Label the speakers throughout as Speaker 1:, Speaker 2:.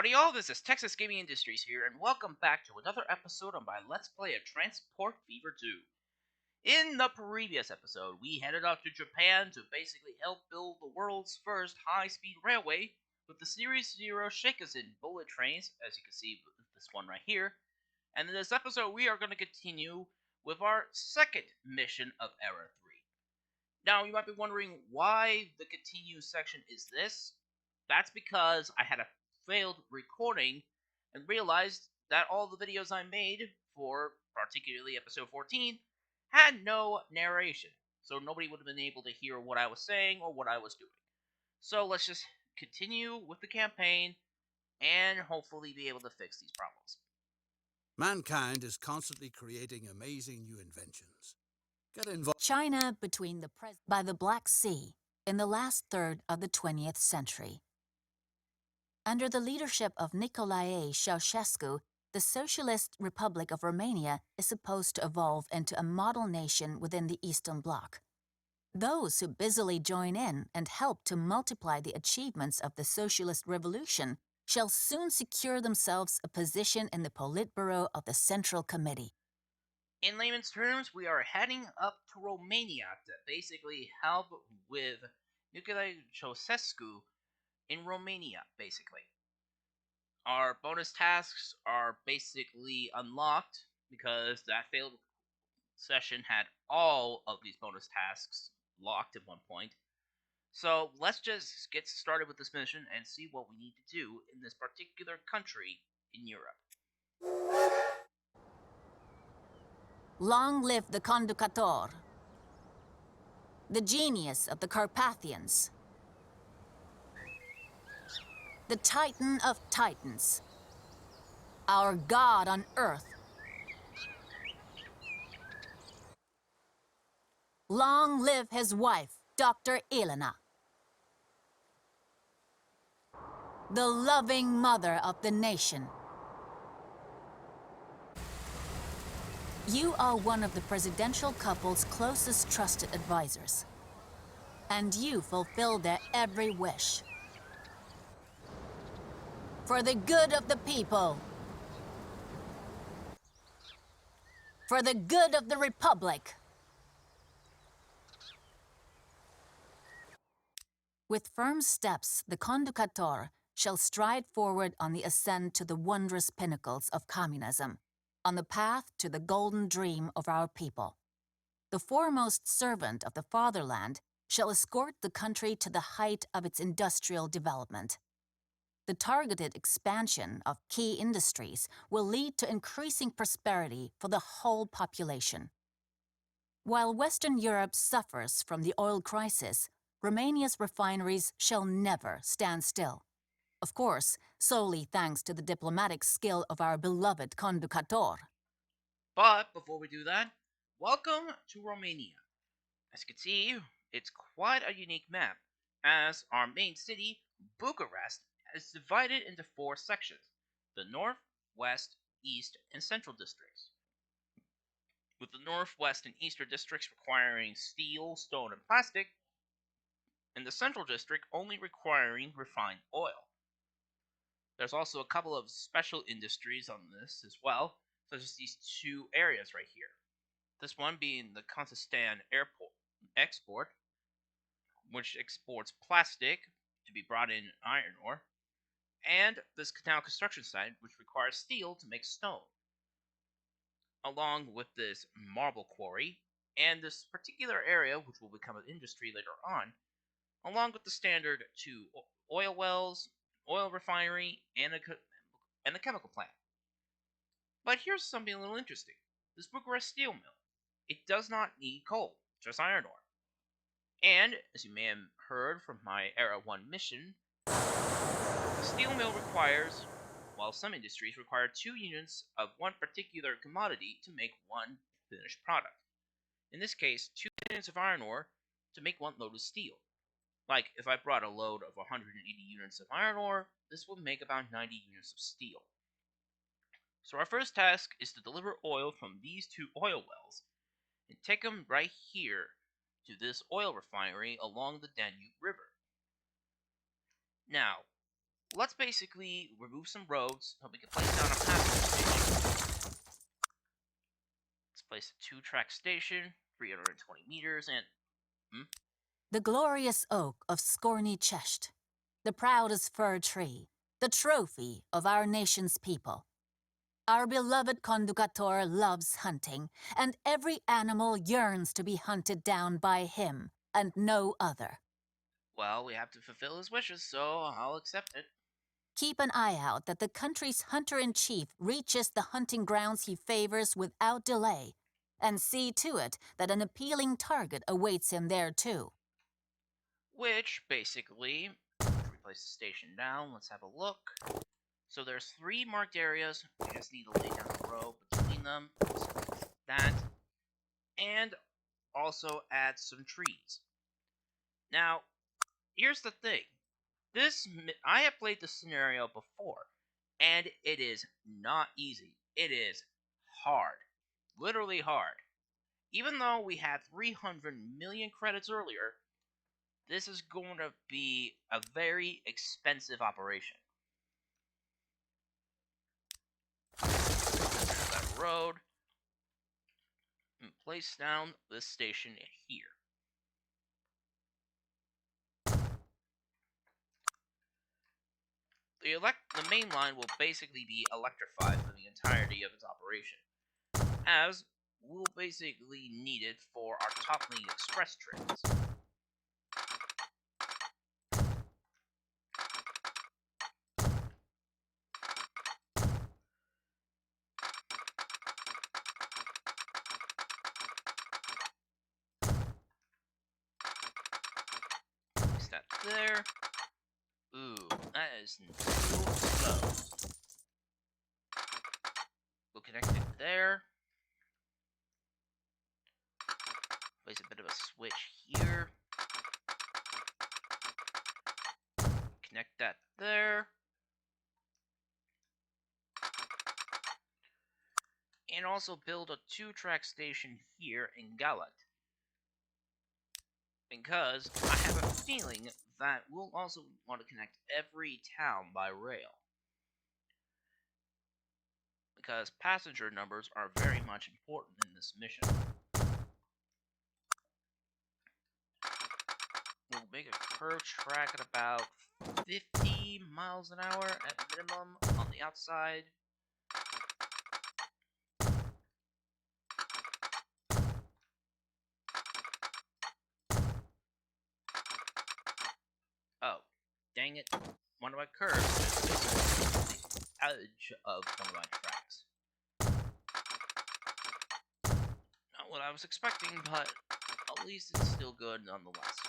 Speaker 1: Howdy all, this is Texas Gaming Industries here, and welcome back to another episode on my Let's Play of Transport Fever 2. In the previous episode, we headed off to Japan to basically help build the world's first high-speed railway with the Series 0 Shikazen bullet trains, as you can see with this one right here. And in this episode, we are going to continue with our second mission of Era 3. Now, you might be wondering why the continue section is this. That's because I had a failed recording and realized that all the videos I made for particularly episode 14 had no narration, so nobody would have been able to hear what I was saying or what I was doing. So let's just continue with the campaign and hopefully be able to fix these problems.
Speaker 2: Mankind is constantly creating amazing new inventions. Get involved.
Speaker 3: China by the Black Sea in the last third of the 20th century. Under the leadership of Nicolae Ceausescu, the Socialist Republic of Romania is supposed to evolve into a model nation within the Eastern Bloc. Those who busily join in and help to multiply the achievements of the Socialist Revolution shall soon secure themselves a position in the Politburo of the Central Committee.
Speaker 1: In layman's terms, we are heading up to Romania to basically help with Nicolae Ceausescu in Romania, basically. Our bonus tasks are basically unlocked because that failed session had all of these bonus tasks locked at one point. So let's just get started with this mission and see what we need to do in this particular country in Europe.
Speaker 3: Long live the Conducator, the genius of the Carpathians, the Titan of Titans, our God on earth. Long live his wife, Dr. Elena, the loving mother of the nation. You are one of the presidential couple's closest trusted advisors, and you fulfill their every wish. For the good of the people. For the good of the Republic. With firm steps, the Conducator shall stride forward on the ascent to the wondrous pinnacles of communism, on the path to the golden dream of our people. The foremost servant of the fatherland shall escort the country to the height of its industrial development. The targeted expansion of key industries will lead to increasing prosperity for the whole population. While Western Europe suffers from the oil crisis, Romania's refineries shall never stand still. Of course, solely thanks to the diplomatic skill of our beloved Conducator.
Speaker 1: But before we do that, welcome to Romania. As you can see, it's quite a unique map, as our main city, Bucharest, is divided into 4 sections: the North, West, East, and Central districts. With the North, West, and Eastern districts requiring steel, stone, and plastic, and the Central district only requiring refined oil. There's also a couple of special industries on this as well, such as these 2 areas right here. This one being the Kazakhstan Airport Export, which exports plastic to be brought in iron ore, and this canal construction site, which requires steel to make stone, along with this marble quarry, and this particular area, which will become an industry later on, along with the standard 2 oil wells, oil refinery, and a chemical plant. But here's something a little interesting. This Bucharest steel mill, it does not need coal, just iron ore. And, as you may have heard from my Era 1 mission, the steel mill requires, while some industries require 2 units of one particular commodity to make one finished product. In this case, 2 units of iron ore to make 1 load of steel. Like, if I brought a load of 180 units of iron ore, this would make about 90 units of steel. So our first task is to deliver oil from these 2 oil wells and take them right here to this oil refinery along the Danube River. Now, let's basically remove some roads so we can place down a passenger station. Let's place a 2-track station, 320 meters, and
Speaker 3: The glorious oak of Skorny Chesht, the proudest fir tree, the trophy of our nation's people. Our beloved Conducator loves hunting, and every animal yearns to be hunted down by him and no other.
Speaker 1: well, we have to fulfill his wishes, so I'll accept it.
Speaker 3: Keep an eye out that the country's hunter-in-chief reaches the hunting grounds he favors without delay, and see to it that an appealing target awaits him there too.
Speaker 1: Which, basically, if we place the station down, let's have a look. So there's 3 marked areas. We just need to lay down a row between them. So that. And also add some trees. Now, here's the thing. I have played this scenario before, and it is not easy. It is hard. Literally hard. Even though we had 300 million credits earlier, this is going to be a very expensive operation. That road, and place down this station here. The main line will basically be electrified for the entirety of its operation, as we'll basically need it for our top lane express trains. Place that there. Ooh, that is too slow. We'll connect it there. Place a bit of a switch here. Connect that there. And also build a 2-track station here in Galat. Because I have a feeling that we'll also want to connect every town by rail. Because passenger numbers are very much important in this mission. We'll make a curved track at about 50 miles an hour at minimum on the outside. Oh, dang it. One of my curves is basically the edge of one of my tracks. Not what I was expecting, but at least it's still good nonetheless.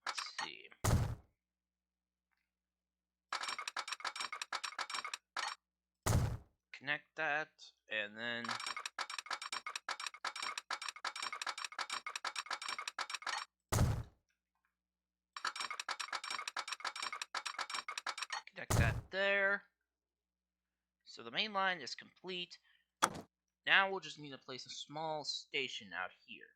Speaker 1: Let's see. Connect that, and then connect that there. So the main line is complete. Now we'll just need to place a small station out here.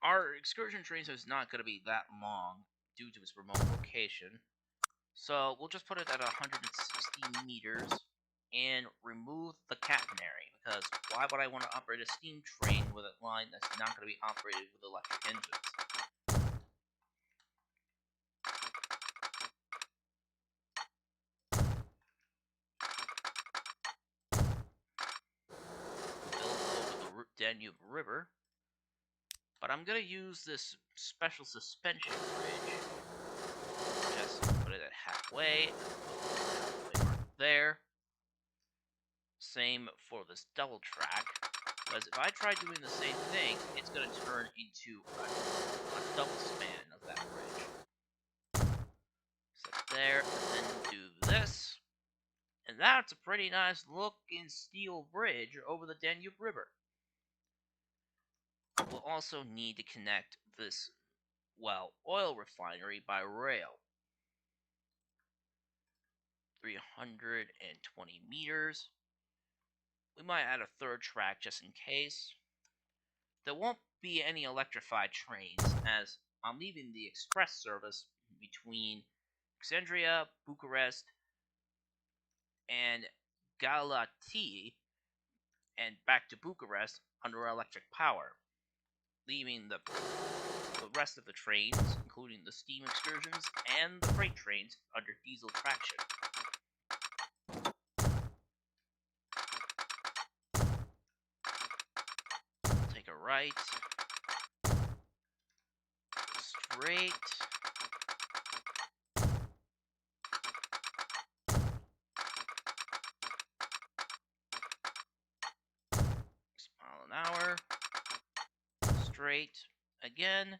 Speaker 1: Our excursion train is not going to be that long due to its remote location. So we'll just put it at 160 meters and remove the catenary, because why would I want to operate a steam train with a line that's not going to be operated with electric engines? Build over the Danube River. But I'm going to use this special suspension bridge. Just put it at halfway. Halfway mark there. Same for this double track. Because if I try doing the same thing, it's going to turn into a double span of that bridge. Set there, and then do this. And that's a pretty nice looking steel bridge over the Danube River. We'll also need to connect this oil refinery by rail. 320 meters. We might add a third track just in case. There won't be any electrified trains, as I'm leaving the express service between Alexandria, Bucharest, and Galati, and back to Bucharest under electric power, leaving the rest of the trains, including the steam excursions and the freight trains, under diesel traction. Take a right, straight, mile an hour, straight again,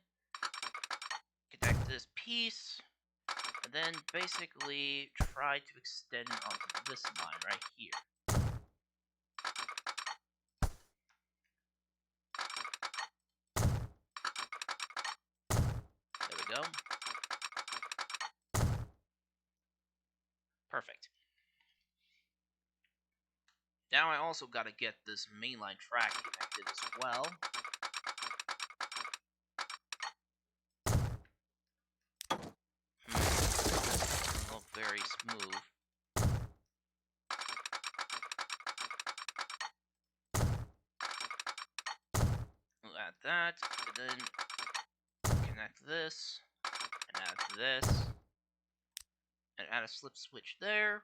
Speaker 1: connect this piece, and then basically try to extend onto this line right here. There we go. Perfect. Now I also got to get this mainline track connected as well. Doesn't look very smooth. We'll add that, and then connect this, and add this, and add a slip switch there,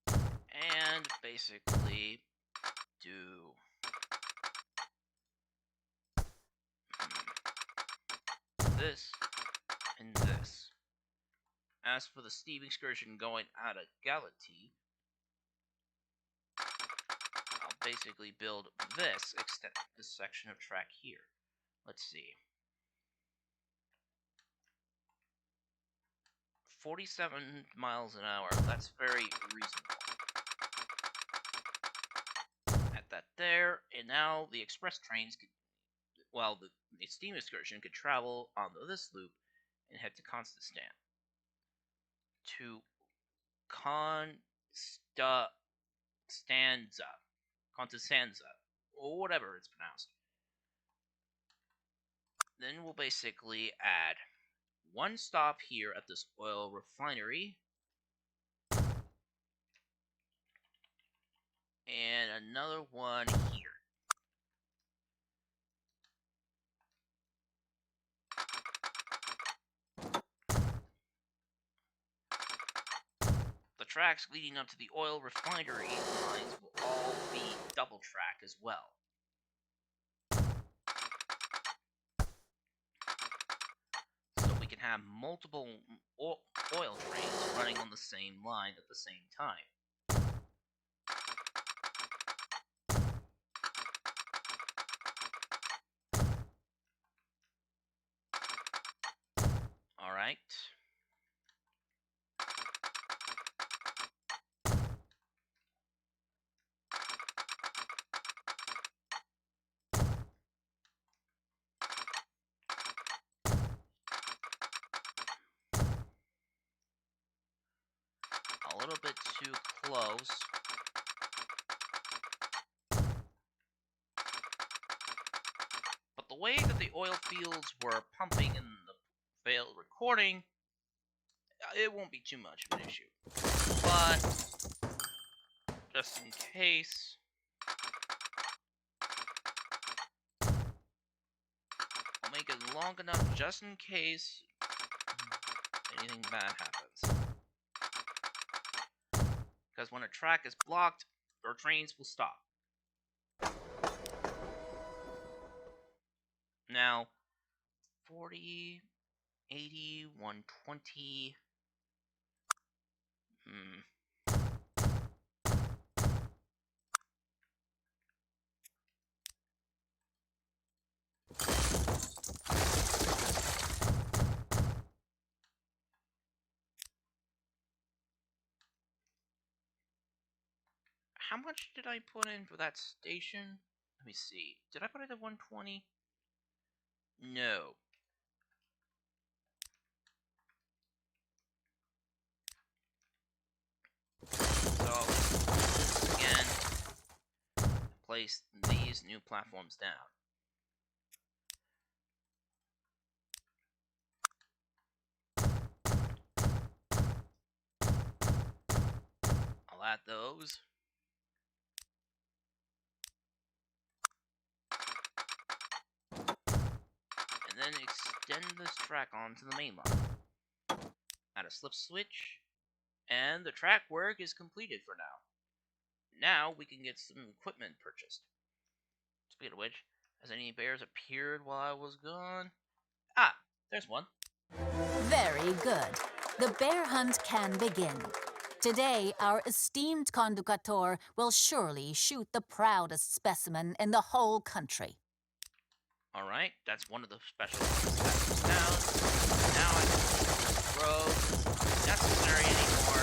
Speaker 1: and basically do this and this. As for the steam excursion going out of Galati, I'll basically build this section of track here. Let's see. 47 miles an hour. That's very reasonable. Add that there, and now the express trains could, the steam excursion could travel onto this loop and head to Constanza, or whatever it's pronounced. Then we'll basically add one stop here at this oil refinery, and another one here. The tracks leading up to the oil refinery lines will all be double track as well. So we can have multiple oil trains running on the same line at the same time. Alright. A little bit too close. But the way that the oil fields were pumping in the failed recording, it won't be too much of an issue. But just in case, I'll make it long enough just in case anything bad happens. Because when a track is blocked, our trains will stop. Now, 40, 80, 120. How much did I put in for that station? Let me see. Did I put it at 120? No. place these new platforms down. I'll add those. And then extend this track onto the main line. Add a slip switch, and the track work is completed for now. Now we can get some equipment purchased. Speaking of which, has any bears appeared while I was gone? Ah, there's one.
Speaker 3: Very good. The bear hunt can begin. Today, our esteemed conductor will surely shoot the proudest specimen in the whole country.
Speaker 1: Alright, that's one of the special ones that was down. Now I can see the road. Not necessary anymore.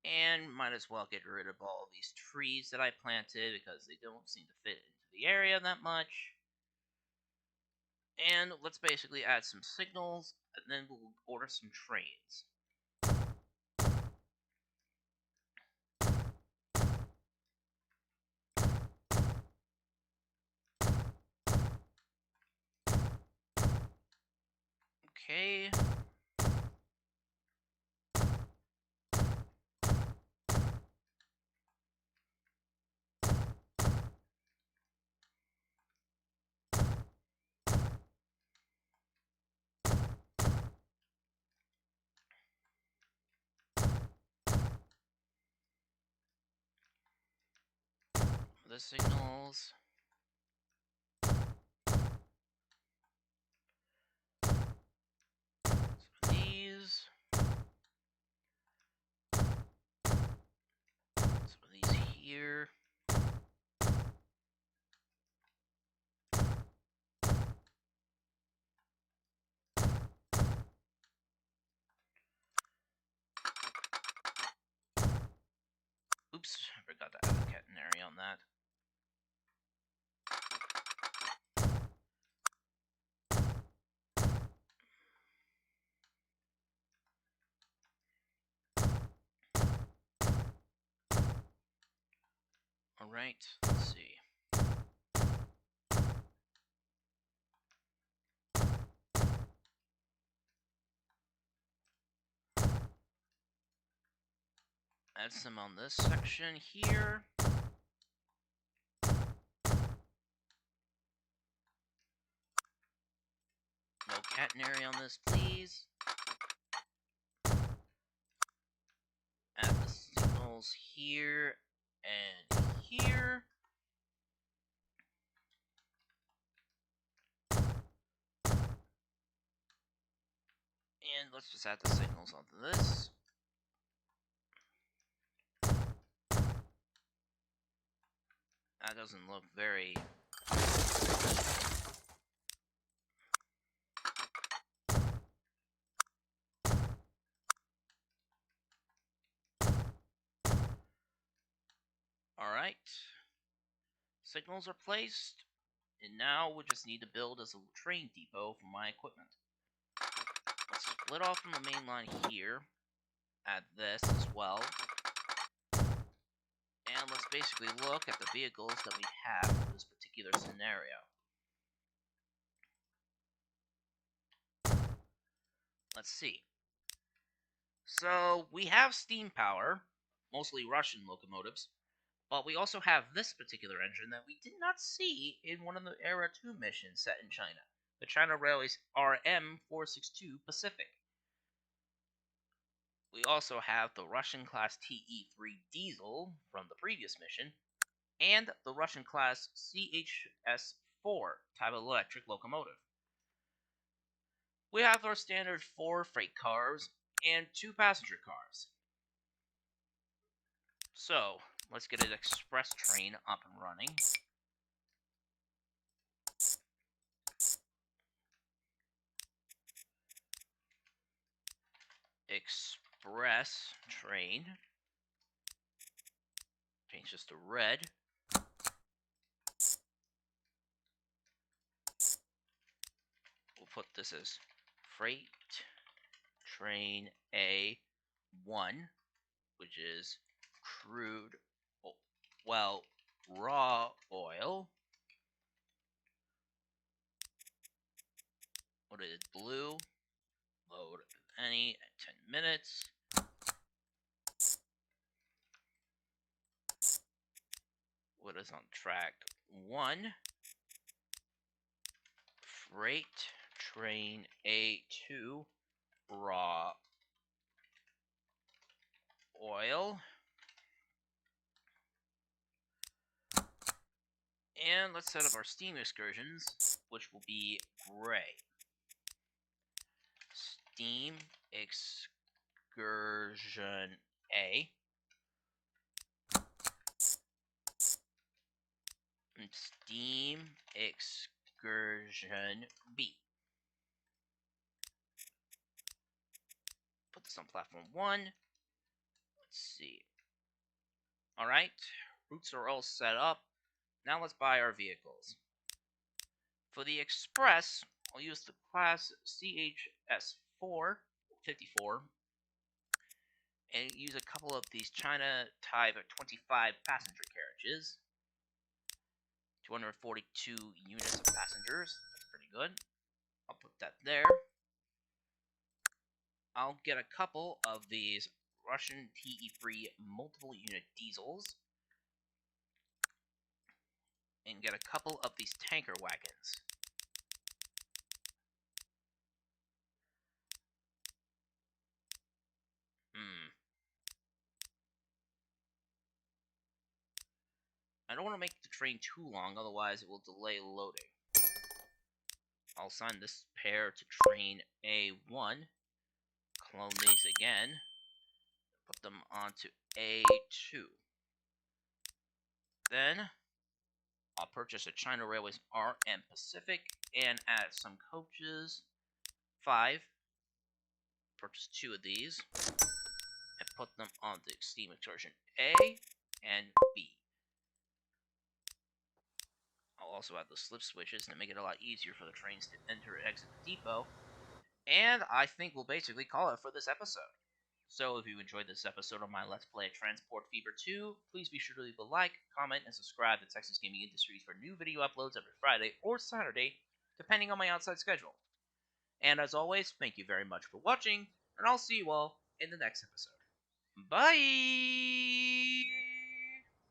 Speaker 1: And might as well get rid of all of these trees that I planted because they don't seem to fit into the area that much. And let's basically add some signals, and then we'll order some trains. Okay. The signals. Some of these. Some of these here. Oops, I forgot to add a catenary on that. Alright, let's see. Add some on this section here. No catenary on this, please. Add the signals here and here. And let's just add the signals onto this. That doesn't look very... Alright. Signals are placed. And now we just need to build as a train depot for my equipment. Let's split off from the main line here. Add this as well. And let's basically look at the vehicles that we have for this particular scenario. Let's see. So, we have steam power, mostly Russian locomotives, but we also have this particular engine that we did not see in one of the Era 2 missions set in China, the China Railways RM462 Pacific. We also have the Russian class TE3 diesel from the previous mission, and the Russian class CHS4 type of electric locomotive. We have our standard 4 freight cars and 2 passenger cars. So, let's get an express train up and running. Express train. Change this to red. We'll put this as freight train A1. which is crude, well, raw oil. What is blue? Load any at 10 minutes. What is on track 1? Freight train A2 raw oil. And let's set up our steam excursions, which will be gray. Steam excursion A. And steam excursion B. Put this on platform 1. Let's see. Alright, routes are all set up. Now let's buy our vehicles. For the Express, I'll use the class CHS4 54 and use a couple of these China Type 25 passenger carriages. 242 units of passengers. That's pretty good. I'll put that there. I'll get a couple of these Russian TE3 multiple unit diesels. And get a couple of these tanker wagons. I don't want to make the train too long, otherwise it will delay loading. I'll assign this pair to train A1. Clone these again. Put them onto A2. Then, I'll purchase a China Railways RM Pacific and add some coaches. 5. Purchase 2 of these. And put them on the steam excursion A and B. I'll also add the slip switches to make it a lot easier for the trains to enter and exit the depot. And I think we'll basically call it for this episode. So if you enjoyed this episode of my Let's Play Transport Fever 2, please be sure to leave a like, comment, and subscribe to Texas Gaming Industries for new video uploads every Friday or Saturday, depending on my outside schedule. And as always, thank you very much for watching, and I'll see you all in the next episode. Bye!